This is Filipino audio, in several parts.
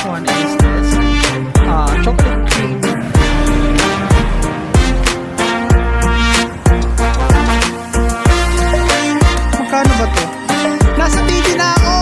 one is this chocolate cream. Magkano ba to? Nasa TV na ako!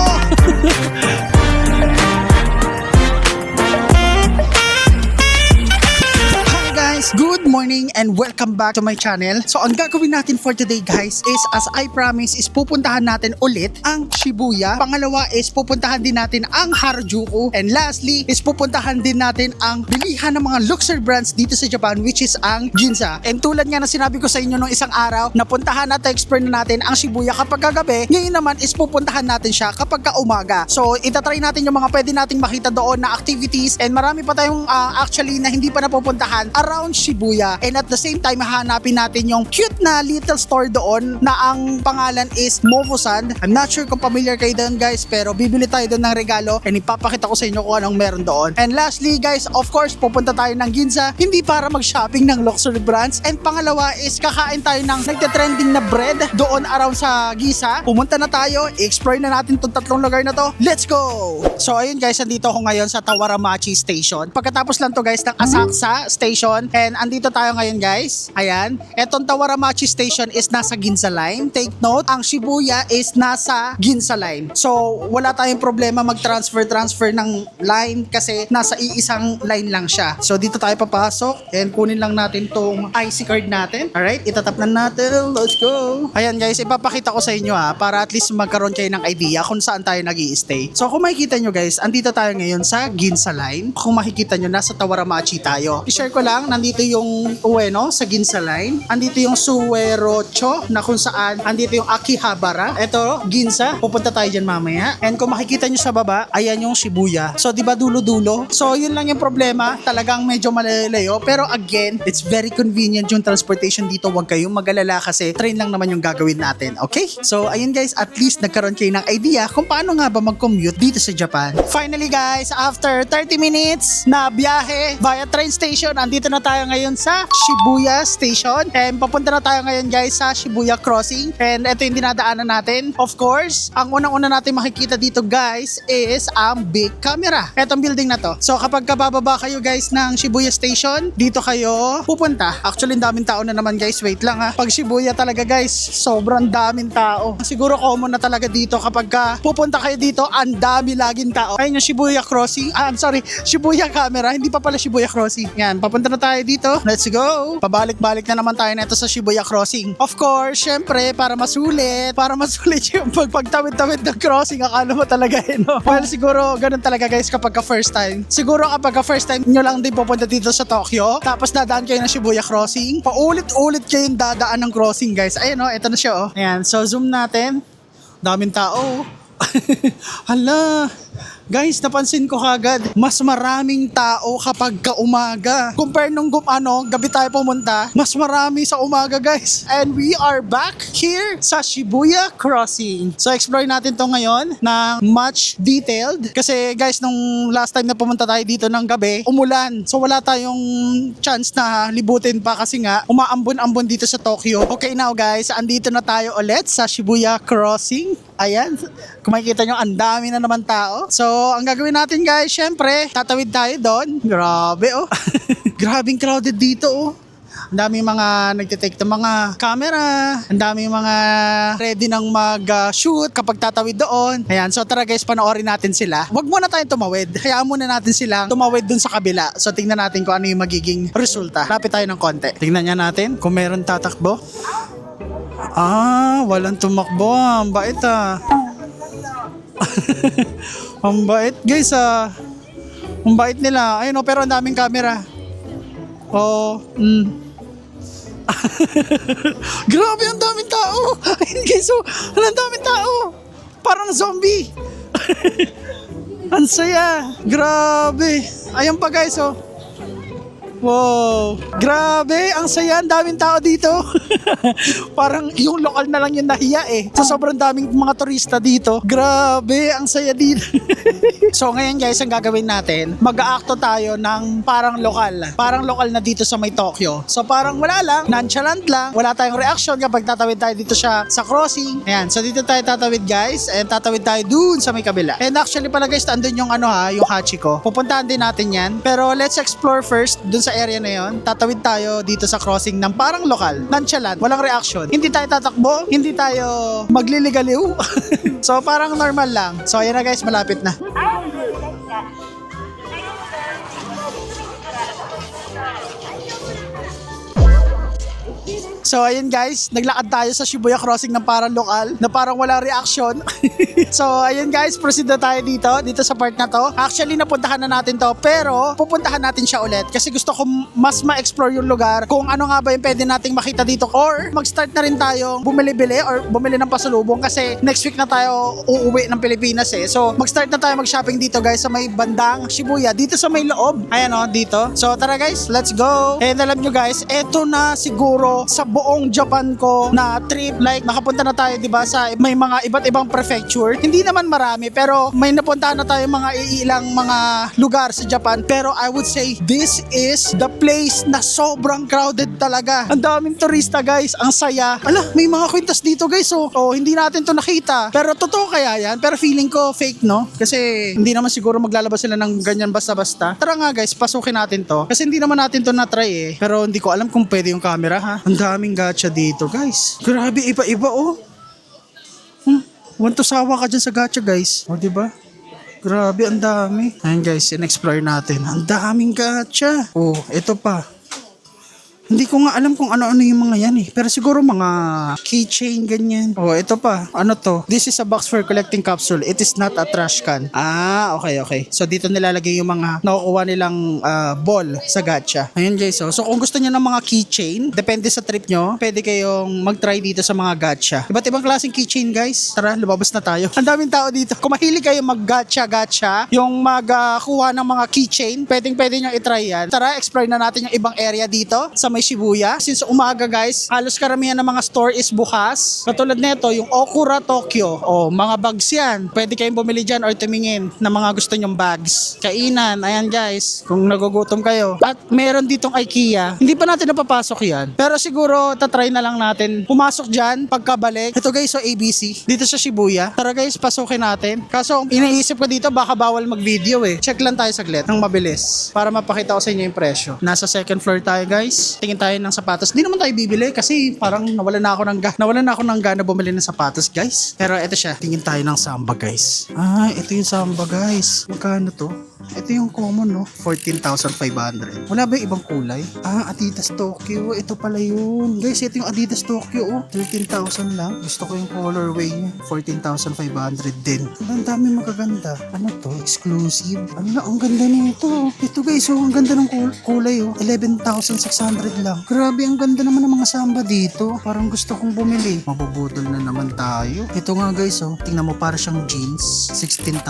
Good morning and welcome back to my channel. So ang gagawin natin for today guys is, as I promise, is pupuntahan natin ulit ang Shibuya. Pangalawa is pupuntahan din natin ang Harajuku. And lastly is pupuntahan din natin ang bilihan ng mga luxury brands dito sa Japan, which is ang Ginza. And tulad nga na sinabi ko sa inyo nung isang araw, napuntahan at explore na natin ang Shibuya kapag kagabi. Ngayon naman is pupuntahan natin siya kapag kaumaga. So itatry natin yung mga pwede nating makita doon na activities, and marami pa tayong actually na hindi pa napupuntahan around Shibuya. And at the same time, hahanapin natin yung cute na little store doon na ang pangalan is Mofusan. I'm not sure kung familiar kayo doon guys, pero bibili tayo doon ng regalo and ipapakita ko sa inyo kung anong meron doon. And lastly guys, of course, pupunta tayo ng Ginza, hindi para mag-shopping ng luxury brands. And pangalawa is kakain tayo ng nagte-trending na bread doon around sa Ginza. Pumunta na tayo, i-explore na natin itong tatlong lugar na to. Let's go! So ayun guys, andito ako ngayon sa Tawaramachi Station. Pagkatapos lang to guys ng Asakusa Station. And andito tayo ngayon guys. Ayan. Etong Tawaramachi Station is nasa Ginza Line. Take note, ang Shibuya is nasa Ginza Line. So, wala tayong problema mag-transfer ng line kasi nasa iisang line lang siya. So, dito tayo papasok and kunin lang natin tong IC card natin. Alright, itatap na natin. Let's go. Ayan guys, ipapakita ko sa inyo para at least magkaroon kayo ng idea kung saan tayo nag-i-stay. So, kung makikita nyo guys, andito tayo ngayon sa Ginza Line. Kung makikita nyo, nasa Tawaramachi tayo. I-share ko lang, nandito yung Ueno sa Ginza Line. Andito yung Suwerocho na kung saan andito yung Akihabara. Ito, Ginza. Pupunta tayo dyan mamaya. And kung makikita nyo sa baba, ayan yung Shibuya. So, di ba dulo-dulo? So, yun lang yung problema. Talagang medyo malalayo. Pero again, it's very convenient yung transportation dito. Huwag kayong mag-alala kasi train lang naman yung gagawin natin. Okay? So, ayun guys, at least nagkaroon kayo ng idea kung paano nga ba mag-commute dito sa Japan. Finally guys, after 30 minutes na biyahe via train station, andito na tayo ngayon sa Shibuya Station. And papunta na tayo ngayon guys sa Shibuya Crossing. And ito yung dinadaanan natin. Of course, ang unang-una natin makikita dito guys is ang big camera. Etong building na to. So kapag kabababa kayo guys ng Shibuya Station, dito kayo pupunta. Actually, daming tao na naman guys. Wait lang Pag Shibuya talaga guys, sobrang daming tao. Siguro common na talaga dito kapag pupunta kayo dito, ang dami laging tao. Ayun yung Shibuya Crossing. I'm sorry, Shibuya camera. Hindi pa pala Shibuya Crossing. Yan, papunta na tayo dito. Let's go! Pabalik-balik na naman tayo nito sa Shibuya Crossing. Of course, syempre, para masulit yung pagtawid-tawid ng crossing. Akala mo talaga no? Well, siguro, ganun talaga guys kapag first time. Siguro kapag first time nyo lang din pupunta dito sa Tokyo, tapos dadaan kayo ng Shibuya Crossing, paulit-ulit kayong dadaan ng crossing guys. Ayun ito na siya Ayan, so zoom natin. Daming tao. Hala, guys, napansin ko kagad, mas maraming tao kapag kaumaga. Compare nung gabi tayo pumunta, mas marami sa umaga guys. And we are back here sa Shibuya Crossing. So explore natin to ngayon na much detailed. Kasi guys, nung last time na pumunta tayo dito ng gabi, umulan. So wala tayong chance na libutin pa kasi nga umaambon-ambon dito sa Tokyo. Okay now guys, andito na tayo ulit sa Shibuya Crossing. Ayan, kung makikita nyo, ang dami na naman tao. So, ang gagawin natin guys, syempre, tatawid tayo doon. Grabe Grabing crowded dito Ang daming mga nagtitake ng mga camera. Ang daming mga ready nang mag-shoot kapag tatawid doon. Ayan, so tara guys, panoorin natin sila. Huwag muna tayong tumawid. Hayaan muna natin silang tumawid dun sa kabila. So tingnan natin kung ano yung magiging resulta. Lapit tayo ng konti. Tingnan niya natin kung meron tatakbo. Walang tumakbo. Ang bait Ang bait guys Ang bait nila. Ayun pero ang daming camera. Grabe, ang daming tao. Ayun guys, ang daming tao. Parang zombie. Ang saya. Grabe. Ayun pa guys Wow. Grabe, ang saya. Ang daming tao dito. Parang yung lokal na lang yung nahiya eh. Sa sobrang daming mga turista dito. Grabe, ang saya dito. So ngayon guys, ang gagawin natin, mag-aakto tayo ng parang lokal. Parang lokal na dito sa may Tokyo. So parang wala lang, nonchalant lang. Wala tayong reaction kapag tatawid tayo dito siya sa crossing. Ayan, so dito tayo tatawid guys. And tatawid tayo dun sa may kabila. And actually pala guys, andun yung yung Hachiko. Pupuntahan din natin yan. Pero let's explore first dun sa area na yon. Tatawid tayo dito sa crossing ng parang lokal. Nonchalant, walang reaction. Hindi tayo tatakbo, hindi tayo magliligaliw. So parang normal lang. So ayan na guys, malapit na. So ayun guys, naglakad tayo sa Shibuya Crossing ng parang lokal na parang wala reaction. So ayun guys, proceed na tayo dito sa part na to. Actually napuntahan na natin to, pero pupuntahan natin siya ulit kasi gusto ko mas ma-explore yung lugar, kung ano nga ba yung pwede nating makita dito, or mag-start na rin tayong bumili-bili or bumili ng pasalubong kasi next week na tayo uuwi ng Pilipinas eh. So mag-start na tayo mag-shopping dito guys sa may bandang Shibuya, dito sa may loob. Ayan o, dito. So tara guys, let's go. And alam nyo guys, eto na siguro sa buong Japan ko na trip, like nakapunta na tayo 'di ba sa may mga iba't ibang prefecture. Hindi naman marami pero may napuntahan na tayo mga ilang mga lugar sa Japan, pero I would say this is the place na sobrang crowded talaga. Ang daming turista guys, ang saya. Ala, may mga kwintas dito guys oh hindi natin to nakita. Pero totoo kaya yan? Pero feeling ko fake no? Kasi hindi naman siguro maglalabas sila ng ganyan basta-basta. Tara nga guys, pasukin natin to. Kasi hindi naman natin to na-try eh. Pero hindi ko alam kung pwede yung camera ha. Ang daming gacha dito guys. Grabe, iba-iba oh. Want to sawa ka dyan sa gacha guys. O diba? Grabe, ang dami. Ayan guys, in-explore natin. Ang daming gacha. Oh, ito pa. Hindi ko nga alam kung ano-ano yung mga yan eh. Pero siguro mga keychain ganyan. Oh, ito pa. Ano to? This is a box for collecting capsule. It is not a trash can. Ah, okay. So dito nilalagay yung mga nakukuha nilang ball sa gacha. Ayun guys. So kung gusto niyo ng mga keychain, depende sa trip nyo, pwede kayong mag-try dito sa mga gacha. Iba't ibang klaseng keychain guys. Tara, lumabas na tayo. Ang daming tao dito. Kung mahilig kayo mag-gacha, yung magkuha ng mga keychain, pwede nyo i-try yan. Tara, explore na natin yung ibang area dito sa may Shibuya. Since umaga guys, halos karamihan ng mga store is bukas. Katulad nito, yung Okura Tokyo. O, mga bags yan. Pwede kayong bumili dyan or tumingin ng mga gusto nyong bags. Kainan, ayan guys. Kung nagugutom kayo. At meron ditong IKEA. Hindi pa natin napapasok yan. Pero siguro, tatry na lang natin pumasok dyan pagkabalik. Ito guys, so ABC. Dito sa Shibuya. Tara guys, pasukin natin. Kaso, iniisip ko dito, baka bawal mag-video eh. Check lang tayo saglit ng mabilis para mapakita ko sa inyo yung presyo. Nasa second floor tayo guys. Tingin tayo ng sapatos. Hindi naman tayo bibili kasi parang nawalan na ako ng gana bumili ng sapatos guys. Pero ito siya. Tingin tayo ng Samba guys. Ah, ito yung Samba guys. Magkano to? Ito yung common no? 14,500. Wala ba yung ibang kulay? Ah, Adidas Tokyo. Ito pala yun. Guys, ito yung Adidas Tokyo oh. 13,000 lang. Gusto ko yung colorway niya. 14,500 din. Ang dami magaganda. Ano to? Exclusive. Ano, ang ganda nito. Ito guys, oh, ang ganda ng kulay oh. 11,600 lang. Grabe, ang ganda naman ng mga Samba dito. Parang gusto kong bumili. Mabubudol na naman tayo. Ito nga guys oh. Tingnan mo, para siyang jeans. 16,000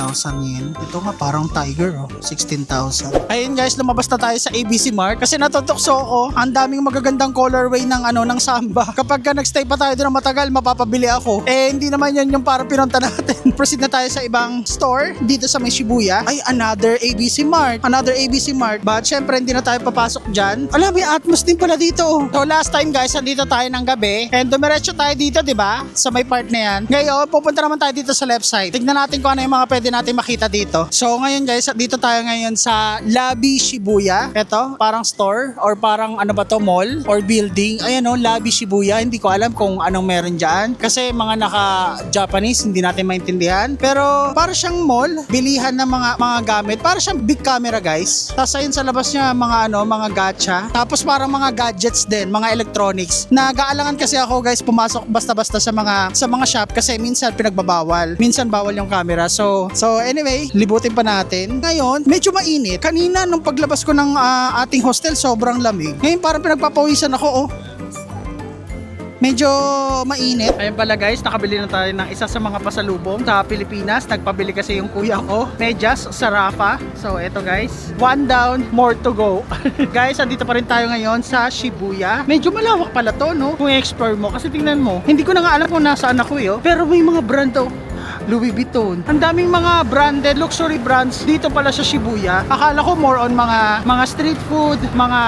yen. Ito nga parang tiger oh. 16,000. Ayun guys, lumabas na tayo sa ABC Mart kasi natutokso ko. Ang daming magagandang colorway ng ng Samba. Kapag nagstay pa tayo doon ng matagal, mapapabili ako. Eh hindi naman yan yung para pinunta natin. Proceed na tayo sa ibang store dito sa may Shibuya. Ay, another ABC Mart. But syempre hindi na tayo papasok dyan. Alam, may Atmos din pala dito. So last time guys, andito tayo ng gabi and dumiretso tayo dito, di ba? Sa may part na yan. Ngayon, pupunta naman tayo dito sa left side. Tignan natin kung ano yung mga pwede natin makita dito. So ngayon guys, dito tayo ngayon sa Labi Shibuya. Ito, parang store or parang ano ba to, mall or building. Ayan o, Labi Shibuya. Hindi ko alam kung anong meron dyan. Kasi mga naka-Japanese, hindi natin maintindihan. Pero para siyang mall, bilihan ng mga gamit. Para siyang big camera guys. Tapos ayun sa labas niya, mga gacha. Tapos parang mga gadgets din, mga electronics. Nag-aalangan kasi ako guys pumasok basta-basta sa mga shop kasi minsan pinagbabawal. Minsan bawal yung camera. So anyway, libutin pa natin. Ngayon, medyo mainit. Kanina nung paglabas ko ng ating hostel, sobrang lamig. Ngayon parang pinagpapawisan ako oh. medyo mainit. Ayun pala guys, nakabili na tayo ng isa sa mga pasalubong sa Pilipinas. Nagpabili kasi yung kuya ko, medyas sa Rafa. So eto guys, one down, more to go. Guys, andito pa rin tayo ngayon sa Shibuya. Medyo malawak pala to, no? Kung i-explore mo, kasi tingnan mo, hindi ko na nga alam kung nasaan ako eh. Pero may mga brand to. Louis Vuitton. Ang daming mga branded luxury brands dito pala sa Shibuya. Akala ko more on mga street food, mga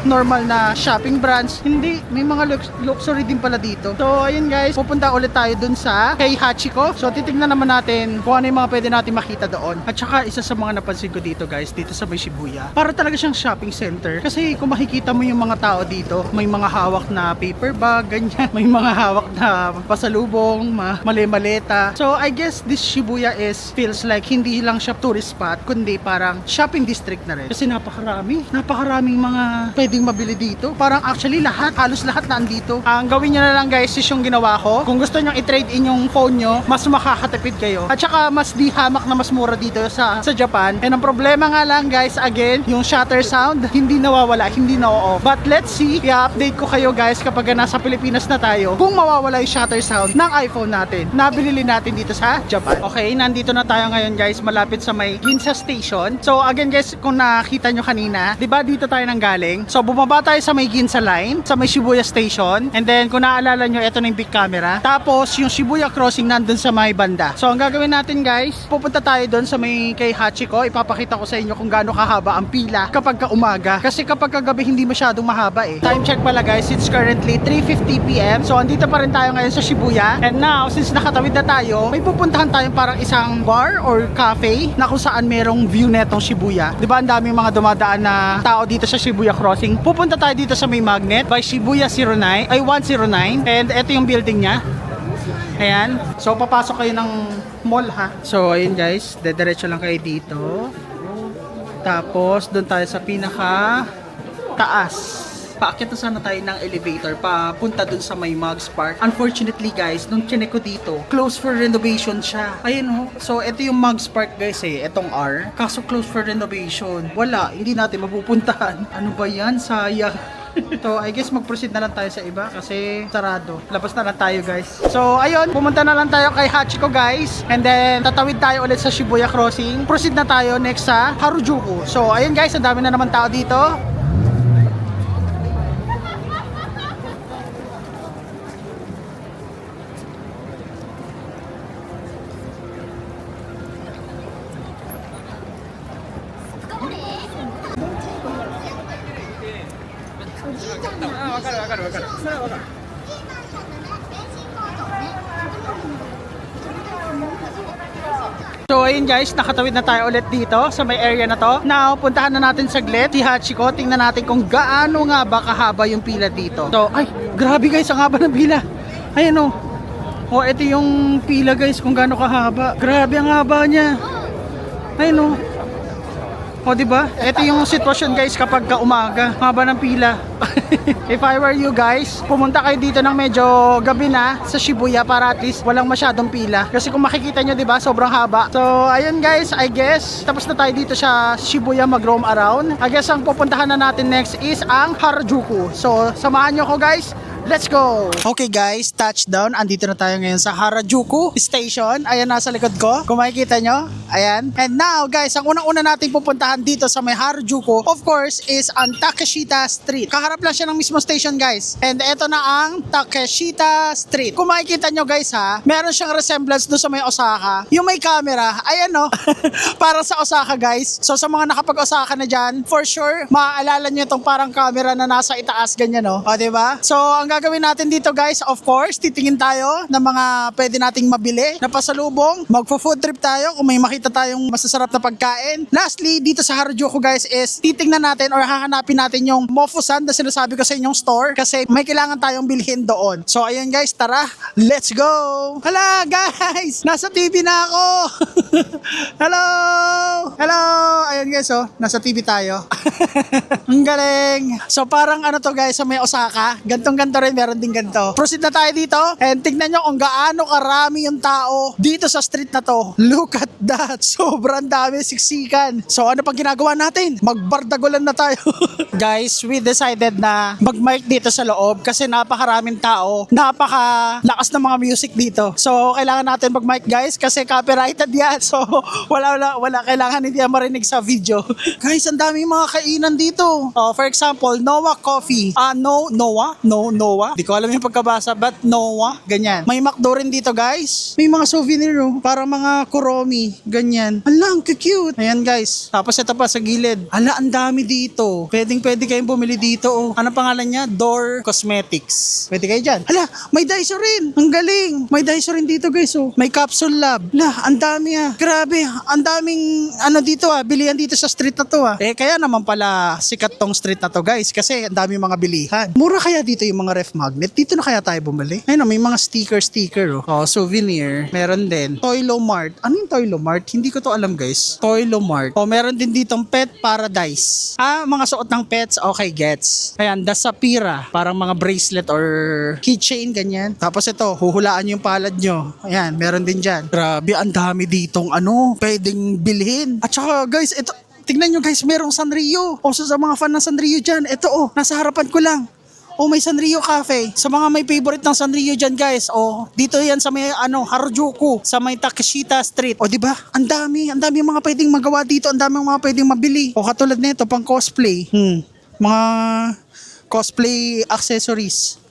normal na shopping brands. Hindi, may mga luxury din pala dito. So ayun guys, pupunta ulit tayo dun sa kay Hachiko. So titignan naman natin kung ano yung mga pwede natin makita doon. At saka isa sa mga napansin ko dito guys, dito sa may Shibuya, para talaga siyang shopping center. Kasi kung makikita mo yung mga tao dito, may mga hawak na paper bag, ganyan. May mga hawak na pasalubong, mali-maleta. So I guess this Shibuya feels like hindi lang siya tourist spot, kundi parang shopping district na rin. Kasi napakaraming mga pwedeng mabili dito. Parang actually halos lahat na andito. Ang gawin nyo na lang guys is yung ginawa ko. Kung gusto nyo i-trade in yung phone nyo, mas makakatipid kayo. At saka mas di hamak na mas mura dito sa Japan. And ang problema nga lang guys, again, yung shutter sound, hindi nawawala, hindi na-off. But let's see, i-update ko kayo guys kapag nasa Pilipinas na tayo, kung mawawala yung shutter sound ng iPhone natin. Nabili natin dito sa Japan. Okay, nandito na tayo ngayon guys, malapit sa may Ginza Station. So again guys, kung nakita nyo kanina, 'di ba dito tayo nang galing? So bumaba tayo sa may Ginza line, sa may Shibuya Station. And then kung naalala nyo, ito na yung big camera. Tapos yung Shibuya Crossing nandun sa may banda. So ang gagawin natin guys, pupunta tayo doon sa may kay Hachiko. Ipapakita ko sa inyo kung gaano kahaba ang pila kapag ka umaga. Kasi kapag kagabi hindi masyadong mahaba eh. Time check pala guys, it's currently 3:50 PM. So andito pa rin tayo ngayon sa Shibuya. And now, since nakatawid na tayo, may pupuntahan tayong parang isang bar or cafe na kung saan merong view netong Shibuya. Diba ang daming mga dumadaan na tao dito sa Shibuya Crossing. Pupunta tayo dito sa may Magnet by Shibuya 109. And ito yung building niya. Ayan. So papasok kayo ng mall ha. So ayun guys, dediretso lang kayo dito. Tapos doon tayo sa pinaka taas. Paakyat na sana tayo ng elevator papunta dun sa may Mugs Park. Unfortunately guys, nung chinek ko dito, closed for renovation siya. Ayun oh. So ito yung Mugs Park guys eh, etong R. Kaso closed for renovation. Wala, hindi natin mapupuntahan. Ano ba yan? Sayang. So I guess mag-proceed na lang tayo sa iba kasi sarado. Labas na lang tayo guys. So ayun, pumunta na lang tayo kay Hachiko guys. And then tatawid tayo ulit sa Shibuya Crossing. Proceed na tayo next sa Harajuku. So ayun guys, ang dami na naman tao dito. So ayun guys, nakatawid na tayo ulit dito sa may area na to. Now, puntahan na natin saglit si Hachiko. Tingnan natin kung gaano nga ba kahaba yung pila dito. So, ay, grabe guys, ang haba ng pila. Ayan o. Oh, ito yung pila guys, kung gaano kahaba. Grabe ang haba niya. Ayun o. O diba? Ito yung sitwasyon guys kapag ka umaga, haba ng pila. If I were you guys, pumunta kayo dito ng medyo gabi na sa Shibuya para at least walang masyadong pila. Kasi kung makikita nyo diba, sobrang haba. So ayun guys, I guess tapos na tayo dito sa Shibuya mag-roam around. I guess ang pupuntahan na natin next is ang Harajuku. So samahan nyo ko guys. Let's go! Okay guys, touchdown. Andito na tayo ngayon sa Harajuku Station. Ayan, nasa likod ko. Kung makikita nyo, ayan. And now guys, ang unang-una nating pupuntahan dito sa may Harajuku, of course, is ang Takeshita Street. Kaharap lang siya ng mismo station guys. And eto na ang Takeshita Street. Kung makikita nyo guys ha, meron siyang resemblance doon sa may Osaka. Yung may camera, ayan no. Para sa Osaka guys. So sa mga nakapag-Osaka na dyan, for sure, maaalala nyo itong parang camera na nasa itaas ganyan no. O diba? So ang gagawin natin dito guys, of course, titingin tayo ng mga pwede nating mabili na pasalubong. Magfo-food trip tayo kung may makita tayong masasarap na pagkain. Lastly, dito sa Harajuku guys is titingnan natin or hahanapin natin yung Mofusan na sinasabi ko sa inyong store kasi may kailangan tayong bilhin doon. So ayun guys, tara, let's go! Hala guys, nasa TV na ako! Hello! Hello! Ayan guys, oh. Nasa TV tayo. Ang galing. So parang ano to guys, sa may Osaka. Gantong-ganto rin, meron din ganto. Proceed na tayo dito. And tignan nyo kung gaano karami yung tao dito sa street na to. Look at that. Sobrang dami siksikan. So ano pang ginagawa natin? Magbardagulan na tayo. Guys, we decided na mag-mic dito sa loob kasi napakaraming tao. Napakalakas ng mga music dito. So kailangan natin mag-mic guys kasi copyrighted yan. So wala. Kailangan hindi yan marinig sa video. Guys, ang dami mga kainan dito. For example, Noah Coffee. Noah? Di ko alam yung pagkabasa, but Noah, ganyan. May McDo rin dito guys. May mga souvenir, oh. Parang mga kuromi, ganyan. Ala, ang cute. Ayan guys. Tapos ito pa sa gilid. Ala, ang dami dito. Pwede kayong bumili dito, oh. Ano pangalan niya? Door Cosmetics. Pwede kayo dyan. Ala, may Daiso rin. Ang galing. May Daiso rin dito guys, oh. May Capsule Lab. Ala, ang dami ah. Grabe, ang daming ano dito ah. Bilihan dito sa street na to ah. Kaya naman pala sikat tong street na to guys kasi ang dami mga bilihan. Mura kaya dito yung mga ref magnet? Dito na kaya tayo bumili? Ayun, may mga sticker oh. Souvenir. Meron din. Toylo Mart. Ano yung Toylo Mart? Hindi ko to alam guys. Toylo Mart. Meron din ditong Pet Paradise. Mga suot ng pets. Okay, gets. Ayan, Dasapira. Parang mga bracelet or keychain, ganyan. Tapos ito, huhulaan yung palad nyo. Ayan, meron din dyan. Grabe, ang dami ditong pwedeng bilhin. At saka guys, ito, tingnan nyo guys, merong Sanrio. Sa mga fan ng Sanrio dyan, ito nasa harapan ko lang. May Sanrio Cafe. Sa mga may favorite ng Sanrio dyan guys, dito yan sa may Harajuku, sa may Takeshita Street. Di ba? Ang dami mga pwedeng magawa dito, ang dami mga pwedeng mabili. Katulad nito, pang cosplay. Mga cosplay accessories.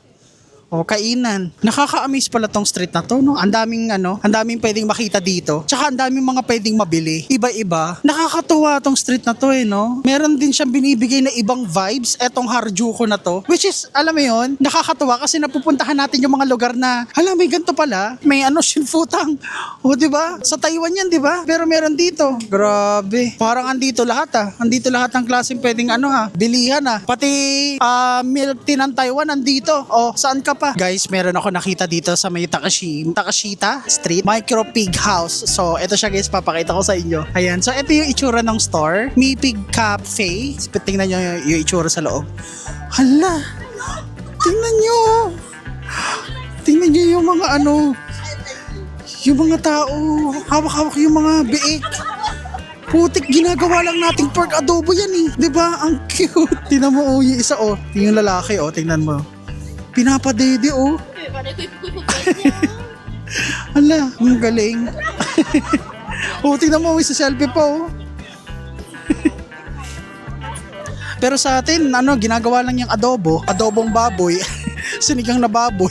Kainan. Nakaka-amaze pala tong street na to, no? Ang daming pwedeng makita dito. Tsaka ang daming mga pwedeng mabili. Iba-iba. Nakakatuwa tong street na to, no? Meron din siyang binibigay na ibang vibes etong Harajuku na to. Which is, alam mo yun, nakakatuwa kasi napupuntahan natin yung mga lugar na, may ganito pala. May Shinfutang. Diba? Sa Taiwan yan, diba? Pero meron dito. Grabe. Parang andito lahat, Andito lahat ng klaseng pwedeng bilihan, Pati milk tea ng Taiwan andito. Saan ka pa? Guys, meron ako nakita dito sa may Takeshita Street, Micro Pig House. So, ito siya guys, papakita ko sa inyo. Ayan. So, ito yung itsura ng store. Mi Pig Cafe. Tingnan nyo yung itsura sa loob. Hala! Tingnan nyo! Tingnan nyo yung mga yung mga tao. Hawak-hawak yung mga biik. Putik, ginagawa lang nating pork adobo yan eh. Diba? Ang cute. Tingnan mo yung isa yung lalaki tingnan mo. Pinapadede Ala, ang galing. Tingnan mo sa selfie pa Pero sa atin, ginagawa lang yung adobong baboy. Sinigang na baboy.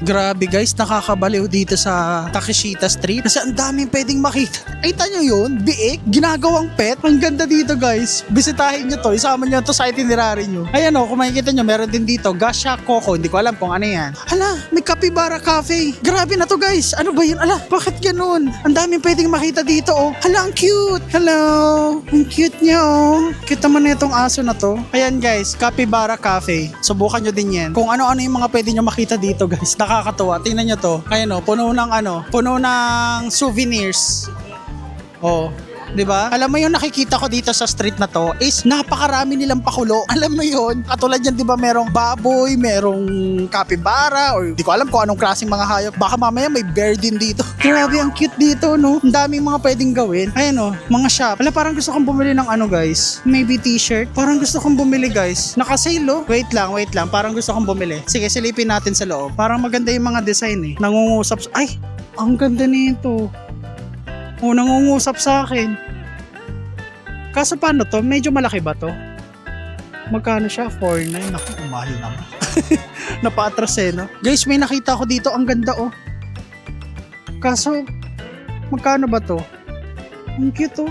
Grabe guys, nakakabaliw dito sa Takeshita Street kasi ang daming pwedeng makita. Ay, tanyo yun, biik, ginagawang pet. Ang ganda dito guys. Bisitahin nyo to, isama nyo to sa itinerary nyo. Ayan kung makikita nyo, meron din dito Gasha Coco, hindi ko alam kung ano yan. Hala, may Capybara Cafe. Grabe na to guys, ano ba yun? Ala, bakit ganun? Ang daming pwedeng makita dito Hala, ang cute. Hello, ang cute nyo Cute naman na itong aso na to. Ayan guys, Capybara Cafe. Subukan nyo din yan. Kung ano-ano yung mga pwede nyo makita dito guys. Nakakatuwa. Tingnan nyo to. Ayan puno ng souvenirs. Diba? Alam mo yung nakikita ko dito sa street na to is napakarami nilang pakulo. Alam mo yun? Katulad yan, diba merong baboy, merong capybara, or di ko alam kung anong klaseng mga hayop. Baka mamaya may bear din dito. Grabe, ang cute dito, no? Ang daming mga pwedeng gawin. Ayan mga shop. Parang gusto kong bumili ng guys. Maybe t-shirt. Parang gusto kong bumili guys. Naka-sale Wait lang. Parang gusto kong bumili. Sige, silipin natin sa loob. Parang maganda yung mga design Nangungusap. Ay, ang ganda nito. Nangungusap sa akin. Kaso paano to? Medyo malaki ba to? Magkano siya? 4.9. Naku, mahal naman. Napa-atras no? Guys, may nakita ko dito. Ang ganda Kaso, magkano ba to? Ang cute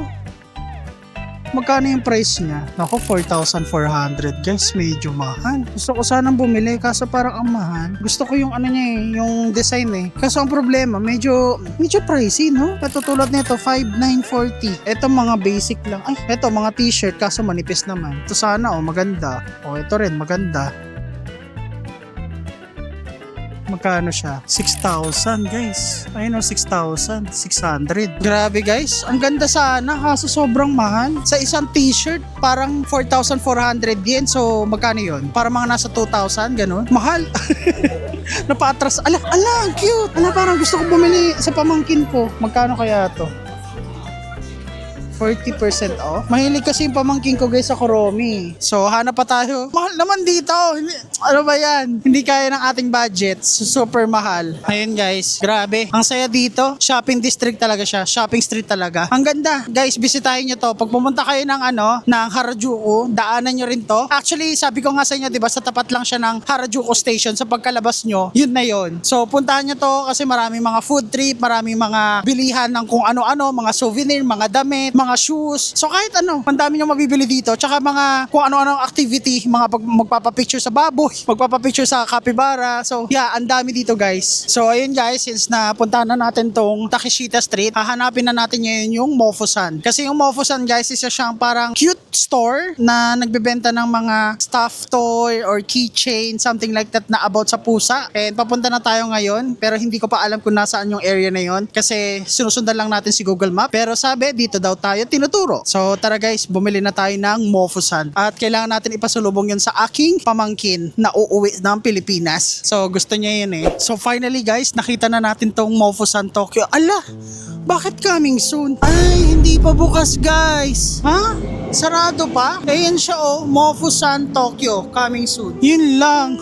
Magkano yung price niya? Naku, 4,400. Guys, medyo mahal. Gusto ko sanang bumili kaso parang ang mahal. Gusto ko yung niya yung design Kaso ang problema, medyo pricey, no? Katulad nito, 5,940. Ito mga basic lang. Ay, ito mga t-shirt kaso manipis naman. Ito sana maganda. Ito rin, maganda. Magkano siya? 6,000 guys. Ayun o, 6,600. Grabe guys, ang ganda sana kaso sobrang mahal. Sa isang t-shirt, parang 4,400 yen. So, magkano yun? Parang mga nasa 2,000, ganun. Mahal. Napaatras. Ala, ang cute. Ala, parang gusto ko bumili sa pamangkin ko. Magkano kaya to? 40% off. Mahilig kasi yung pamangkin ko guys sa Kuromi. So, hanap pa tayo. Mahal naman dito. Ano ba yan? Hindi kaya ng ating budget. Super mahal. Ayun guys, grabe. Ang saya dito. Shopping district talaga siya. Shopping street talaga. Ang ganda. Guys, bisitahin nyo to. Pag pumunta kayo ng ng Harajuku, daanan nyo rin to. Actually, sabi ko nga sa inyo, diba, sa tapat lang siya ng Harajuku Station. Sa pagkalabas nyo, yun na yun. So, puntahan nyo to kasi maraming mga food trip, maraming mga bilihan ng kung ano-ano, mga souvenir, mga damit, mga shoes. So kahit ano, ang dami nyo mabibili dito. Tsaka mga kung ano-ano activity, mga magpapapicture sa baboy, magpapapicture sa capybara. So yeah, ang dami dito guys. So ayun guys, since napuntahan na natin tong Takeshita Street, hahanapin na natin ngayon yung Mofusan. Kasi yung Mofusan guys, isa siyang parang cute store na nagbebenta ng mga stuffed toy or keychain, something like that na about sa pusa. And papunta na tayo ngayon, pero hindi ko pa alam kung nasaan yung area na yon kasi sinusundan lang natin si Google Map. Pero sabi, dito daw tayo tinuturo. So tara guys, bumili na tayo ng Mofusan. At kailangan natin ipasulubong yun sa aking pamangkin na uuwi ng Pilipinas. So gusto niya yun eh. So finally guys, nakita na natin tong Mofusan Tokyo. Ala! Bakit coming soon? Ay, hindi pa bukas guys. Ha? Sarado pa? Ayan siya oh, Mofusan Tokyo, coming soon. Yun lang.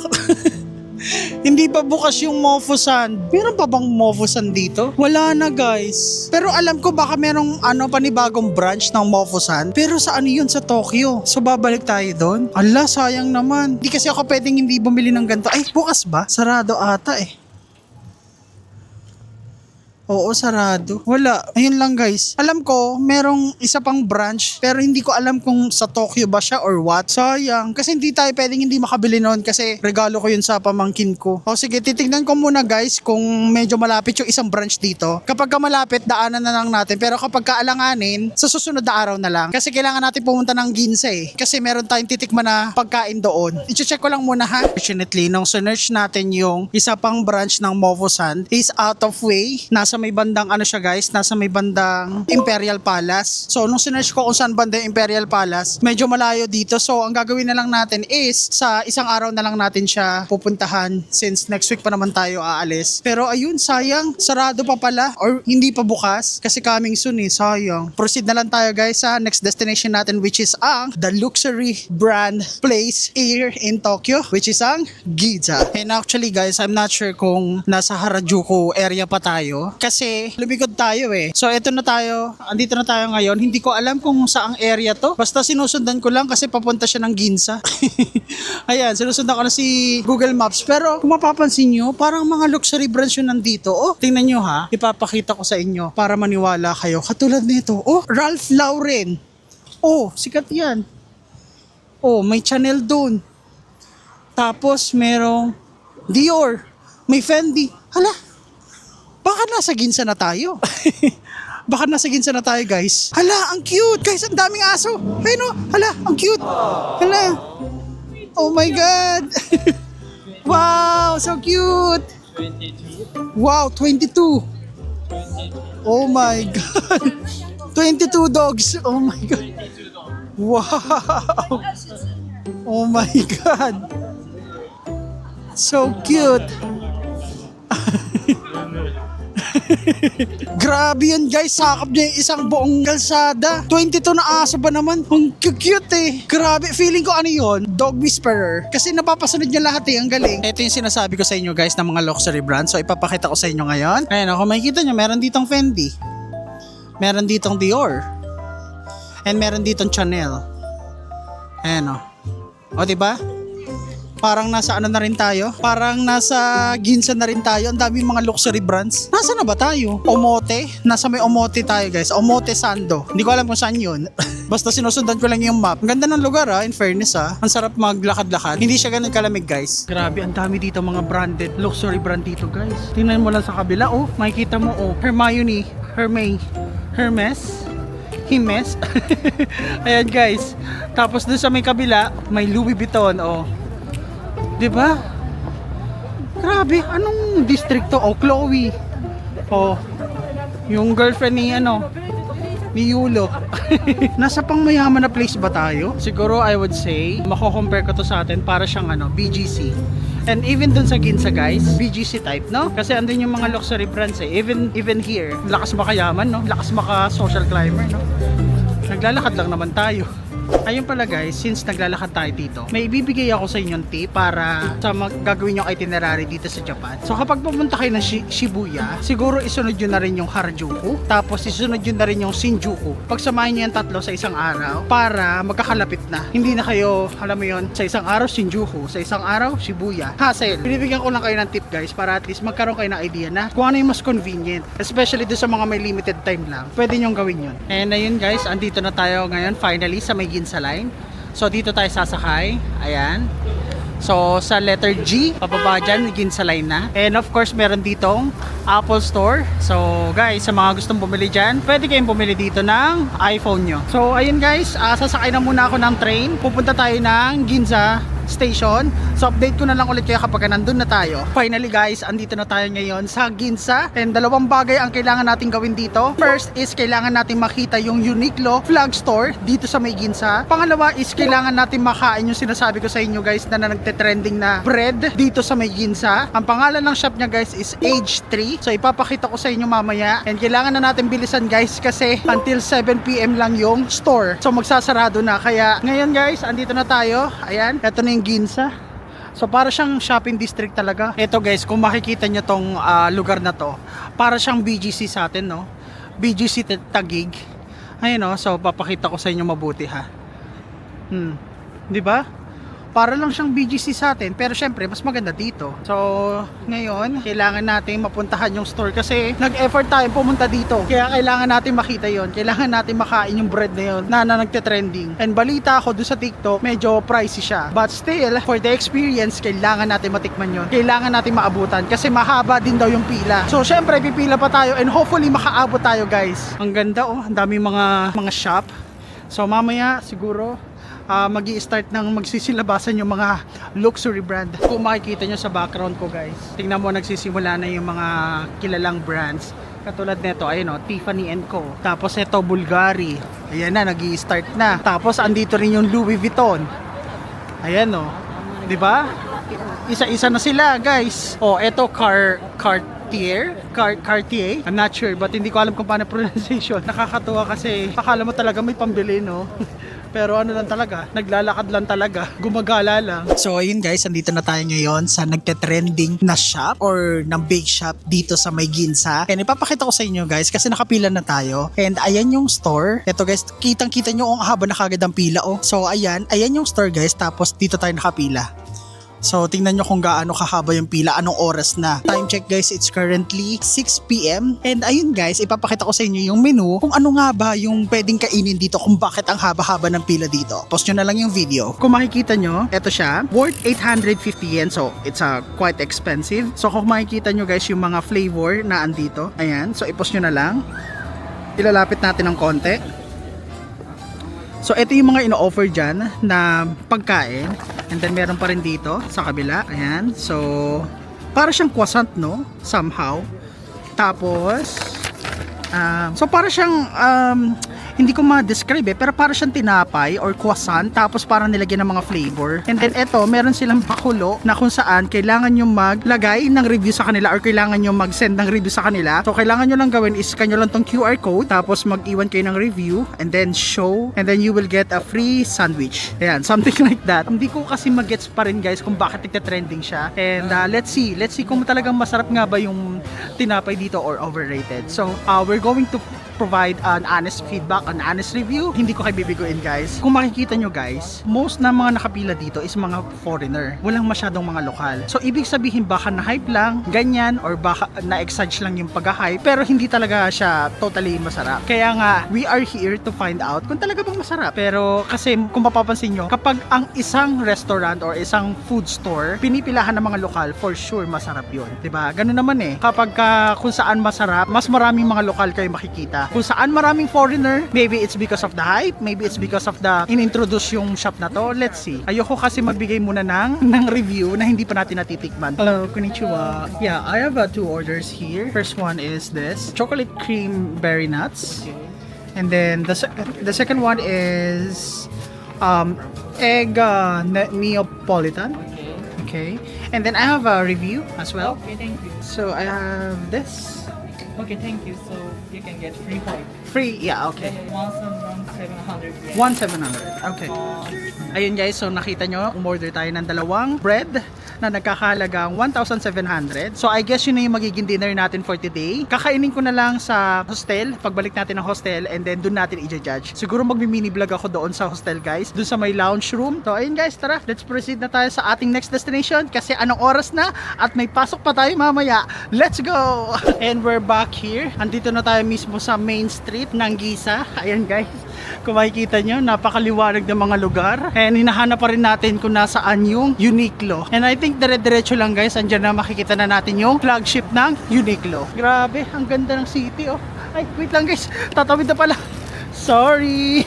Hindi pa bukas yung Mofusan. Meron pa bang Mofusan dito? Wala na guys. Pero alam ko baka merong panibagong branch ng Mofusan. Pero sa yun? Sa Tokyo. So babalik tayo doon. Ala, sayang naman. Hindi kasi ako pwedeng hindi bumili ng ganito. Ay, bukas ba? Sarado ata eh. Oo, sarado. Wala. Ayun lang guys. Alam ko, merong isa pang branch pero hindi ko alam kung sa Tokyo ba siya or what. Sayang. Kasi hindi tayo pwedeng hindi makabili noon kasi regalo ko yun sa pamangkin ko. O sige, titignan ko muna guys kung medyo malapit yung isang branch dito. Kapag ka malapit, daanan na lang natin. Pero kapag kaalanganin, sa susunod na araw na lang. Kasi kailangan natin pumunta ng Ginza eh. Kasi meron tayong titikman na pagkain doon. I-check ko lang muna ha. Fortunately, nung search natin yung isa pang branch ng Mofusan is out of way. Nasa may bandang siya guys, nasa may bandang Imperial Palace. So nung sinearch ko kung saan banda yung Imperial Palace, medyo malayo dito. So ang gagawin na lang natin is sa isang araw na lang natin siya pupuntahan since next week pa naman tayo aalis. Pero ayun, sayang, sarado pa pala or hindi pa bukas kasi coming soon eh, sayang. Proceed na lang tayo guys sa next destination natin which is ang the luxury brand place here in Tokyo which is ang Ginza. And actually guys, I'm not sure kung nasa Harajuku area pa tayo kasi lumikod tayo eh. So eto na tayo, andito na tayo ngayon. Hindi ko alam kung saang area to. Basta sinusundan ko lang kasi papunta siya ng Ginza. Ayan, sinusundan ko na si Google Maps. Pero kung mapapansin nyo, parang mga luxury brands yun nandito. Oh, tingnan nyo ha. Ipapakita ko sa inyo para maniwala kayo. Katulad nito. Oh, Ralph Lauren. Oh, sikat yan. Oh, may Chanel doon. Tapos merong Dior. May Fendi. Hala. Baka nasa Ginza na tayo. Baka nasa Ginza na tayo guys. Hala, ang cute. Guys, ang daming aso. Ay no, hala, ang cute. Hala. Oh my God. Wow, so cute. Wow, 22. Oh my God. 22 dogs. Oh my God. Wow. Oh my God. So cute. Grabe yun guys, sakap niya yung isang buong kalsada. 22 na aso ba naman? Ang cute eh. Grabe, feeling ko yun? Dog whisperer. Kasi napapasunod niya lahat eh, ang galing. Ito yung sinasabi ko sa inyo guys ng mga luxury brands. So ipapakita ko sa inyo ngayon. Ayan, kung makikita nyo, meron ditong Fendi. Meron ditong Dior. And meron ditong Chanel. Ayan o. O diba? Parang nasa na rin tayo. Parang nasa Ginza na rin tayo. Ang daming mga luxury brands. Nasa na ba tayo? Omote. Nasa may Omote tayo guys. Omote Sando. Hindi ko alam kung saan yun. Basta sinusundan ko lang yung map. Ang ganda ng lugar in fairness Ang sarap maglakad-lakad. Hindi siya ganun kalamig guys. Grabe, ang dami dito mga branded. Luxury brand dito guys. Tingnan mo lang sa kabila. Oh, makikita mo Hermione. Hermes. Ayan guys. Tapos dun sa may kabila, may Louis Vuitton. Oh. Diba? Grabe, anong district to? Oh, Chloe. Oh, yung girlfriend ni ni Yulo. Nasa pang mayaman na place ba tayo? Siguro I would say, mako-compare ko to sa atin para siyang BGC. And even dun sa Ginza guys, BGC type, no? Kasi andun yung mga luxury brands eh. Even here, lakas makayaman, no? Lakas maka social climber, no? Naglalakad lang naman tayo. Ayun pala guys, since naglalakad tayo dito, may ibibigay ako sa inyong tip para sa gagawin yung itinerary dito sa Japan. So kapag pumunta kayo ng Shibuya, siguro isunod nyo na rin yung Harajuku, tapos isunod nyo na rin yung Shinjuku. Pagsamahin nyo yung tatlo sa isang araw para magkakalapit na. Hindi na kayo, alam mo yun, sa isang araw Shinjuku, sa isang araw Shibuya. Hassle. Binibigyan ko lang kayo ng tip guys para at least magkaroon kayo ng idea na kung ano yung mas convenient. Especially doon sa mga may limited time lang. Pwede nyong gawin yun. And ayun guys, andito na tayo ngayon finally sa may Ginza line. So dito tayo sasakay. Ayan. So sa letter G, pababa dyan, Ginza line na. And of course, meron ditong Apple Store. So guys, sa mga gustong bumili dyan, pwede kayong bumili dito ng iPhone nyo. So ayun guys, sasakay na muna ako ng train. Pupunta tayo ng Ginza Station. So update ko na lang ulit kayo kapag nandun na tayo. Finally guys, andito na tayo ngayon sa Ginza. And dalawang bagay ang kailangan natin gawin dito. First is kailangan natin makita yung Uniqlo flag store dito sa may Ginza. Pangalawa is kailangan natin makain yung sinasabi ko sa inyo guys na nagte-trending na bread dito sa may Ginza. Ang pangalan ng shop niya guys is Age 3. So ipapakita ko sa inyo mamaya. And kailangan na natin bilisan guys kasi until 7 PM lang yung store. So magsasarado na. Kaya ngayon guys, andito na tayo. Ayan, eto na yung Ginza. So para siyang shopping district talaga. Ito guys, kung makikita nyo tong lugar na to, para siyang BGC sa atin, no? BGC Taguig. Ayun, no? So papakita ko sa inyo mabuti ha. 'Di ba? Para lang siyang BGC sa atin, pero syempre mas maganda dito. So ngayon, kailangan natin mapuntahan yung store kasi nag-effort tayo pumunta dito. Kaya kailangan natin makita yon. Kailangan natin makain yung bread na yon na nagte-trending. And balita ako doon sa TikTok, medyo pricey siya. But still, for the experience, kailangan natin matikman yon. Kailangan natin maabutan kasi mahaba din daw yung pila. So syempre, pipila pa tayo and hopefully makaabot tayo guys. Ang ganda oh, ang dami mga shop. So mamaya siguro magi-start ng magsisilabasan yung mga luxury brand. Kung makikita nyo sa background ko guys, tingnan mo nagsisimula na yung mga kilalang brands. Katulad nito, ayun o, Tiffany & Co. Tapos ito, Bulgari. Ayan na, nag-i-start na. Tapos andito rin yung Louis Vuitton. Ayan o, di ba? Isa-isa na sila guys. Oh, ito Cartier. I'm not sure but hindi ko alam kung paano pronunciation. Nakakatuwa kasi akala mo talaga may pambili, no? Pero ano lang talaga, naglalakad lang talaga, gumagala lang. So ayun guys, andito na tayo ngayon sa nagte-trending na shop or ng bake shop dito sa may Ginza. And ipapakita ko sa inyo guys kasi nakapila na tayo. And ayan yung store. Ito guys, kitang-kita nyo ang haba na kagad ang pila oh. So ayan yung store guys, tapos dito tayo nakapila. So tingnan nyo kung gaano kahaba yung pila, anong oras na. Time check guys, it's currently 6 PM. And ayun guys, ipapakita ko sa inyo yung menu kung ano nga ba yung pwedeng kainin dito, kung bakit ang haba-haba ng pila dito. Post nyo na lang yung video. Kung makikita nyo, eto siya, worth 850 yen. So it's quite expensive. So kung makikita nyo guys yung mga flavor na andito, ayan, so ipost nyo na lang. Ilalapit natin ng konti. So ito yung mga ino-offer dyan na pagkain. And then meron pa rin dito sa kabila. Ayan. So para siyang croissant, no? Somehow. Tapos so para siyang hindi ko ma-describe pero para siyang tinapay or croissant tapos parang nilagyan ng mga flavor. And then eto, meron silang pakulo na kung saan kailangan nyo maglagay ng review sa kanila or kailangan nyo mag-send ng review sa kanila. So kailangan nyo lang gawin is kanyo lang tong QR code tapos mag-iwan kayo ng review and then show and then you will get a free sandwich. Ayan, something like that. Hindi ko kasi mag-gets pa rin guys kung bakit nagte-trending siya. And let's see kung talagang masarap nga ba yung tinapay dito or overrated. So we're going to provide an honest feedback, an honest review. Hindi ko kayo bibiguin guys. Kung makikita nyo guys, most na mga nakapila dito is mga foreigner. Walang masyadong mga lokal. So ibig sabihin baka na-hype lang, ganyan, or baka na-exage lang yung pag-hype, pero hindi talaga siya totally masarap. Kaya nga, we are here to find out kung talaga bang masarap. Pero kasi kung mapapansin nyo, kapag ang isang restaurant or isang food store, pinipilahan ng mga lokal, for sure masarap yun. Diba? Ganun naman eh. Kapag kung saan masarap, mas maraming mga lokal kayo makikita. Ginza. Kung saan maraming foreigner, maybe it's because of the hype, maybe it's because of the inintroduce yung shop na to. Let's see. Ayoko kasi magbigay muna ng review na hindi pa natin natitikman. Hello, konnichiwa. Yeah, I have 2 orders here. First one is this chocolate cream berry nuts. And then the second one is egg Neapolitan. Okay. And then I have a review as well. Okay, thank you. So I have this. Okay, thank you. So you can get free white. Free, yeah, okay. Then 1,700 yen. 1,700. Okay. Ayun guys, so nakita nyo, umorder tayo ng 2 bread na nagkakahalagang 1,700. So I guess yun na yung magiging dinner natin for today. Kakainin ko na lang sa hostel, pagbalik natin ng hostel, and then dun natin i-judge. Siguro magmi-mini vlog ako doon sa hostel guys, dun sa may lounge room. So ayun guys, tara, let's proceed na tayo sa ating next destination kasi anong oras na at may pasok pa tayo mamaya. Let's go! And we're back here. Andito na tayo mismo sa main street ng Giza. Ayan guys, kung makikita nyo, napakaliwanag ng mga lugar. And hinahanap pa rin natin kung nasaan yung Uniqlo. And I think dire-diretso lang guys, andyan na makikita na natin yung flagship ng Uniqlo. Grabe, ang ganda ng city oh. Ay, wait lang guys, tatawid na pala. Sorry.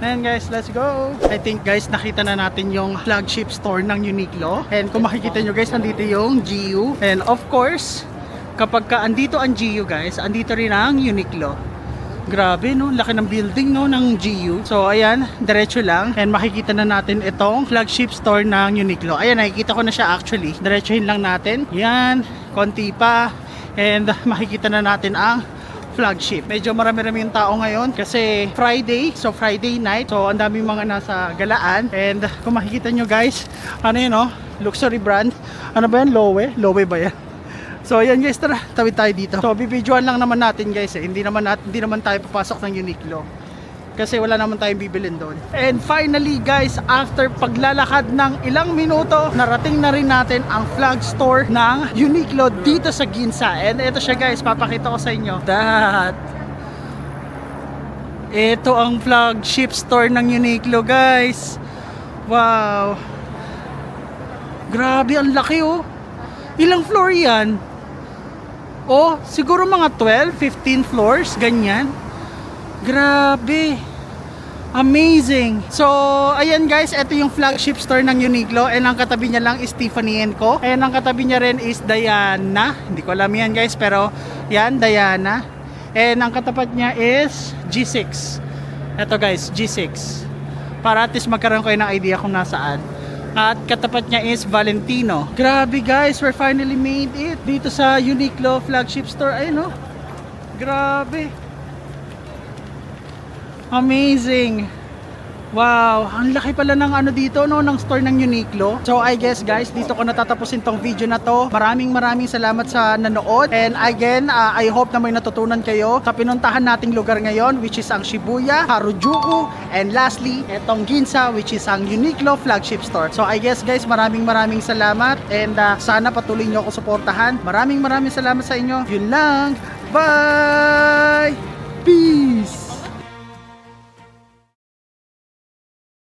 Ayan guys, let's go. I think guys, nakita na natin yung flagship store ng Uniqlo. And kung makikita nyo guys, andito yung GU. And of course, kapag ka andito ang GU guys, andito rin ang Uniqlo. Grabe no, laki ng building no ng GU. So ayan, diretso lang and makikita na natin itong flagship store ng Uniqlo. Ayan, nakikita ko na siya actually. Diretsuhin lang natin. Yan, konti pa and makikita na natin ang flagship. Medyo marami-rami yung tao ngayon kasi Friday, so Friday night. So ang daming mga nasa galaan and kung makikita nyo guys, ano yun no, luxury brand. Ano ba yan? Loewe? Loewe ba yan? So ayan guys, tara, tawid tayo dito. So bibidyoan lang naman natin guys eh. Hindi naman tayo papasok ng Uniqlo kasi wala naman tayong bibilin doon. And finally guys, after paglalakad ng ilang minuto, narating na rin natin ang flag store ng Uniqlo dito sa Ginza. And ito siya guys, papakita ko sa inyo. Ito ang flagship store ng Uniqlo guys. Wow. Grabe, ang laki oh. Ilang floor yan? Oh, siguro mga 12, 15 floors, ganyan. Grabe. Amazing. So, ayan guys, ito yung flagship store ng Uniqlo and ang katabi niya lang is Tiffany & Co. And ang katabi niya rin is Diana. Hindi ko alam yan guys, pero yan, Diana. And ang katapat niya is G6. Ito guys, G6. Para at least magkaroon kayo ng idea kung nasaan. At katapat niya is Valentino. Grabe guys, we finally made it dito sa Uniqlo flagship store. Ayun oh. Grabe. Amazing. Wow, ang laki pala ng ano dito no, ng store ng Uniqlo. So I guess guys, dito ko natatapusin tong video na to. Maraming salamat sa nanood. And again, I hope na may natutunan kayo sa pinuntahan nating lugar ngayon, which is ang Shibuya, Harajuku, and lastly, etong Ginza, which is ang Uniqlo flagship store. So I guess guys, maraming salamat and sana patuloy nyo ako suportahan. Maraming salamat sa inyo. Yun lang. Bye!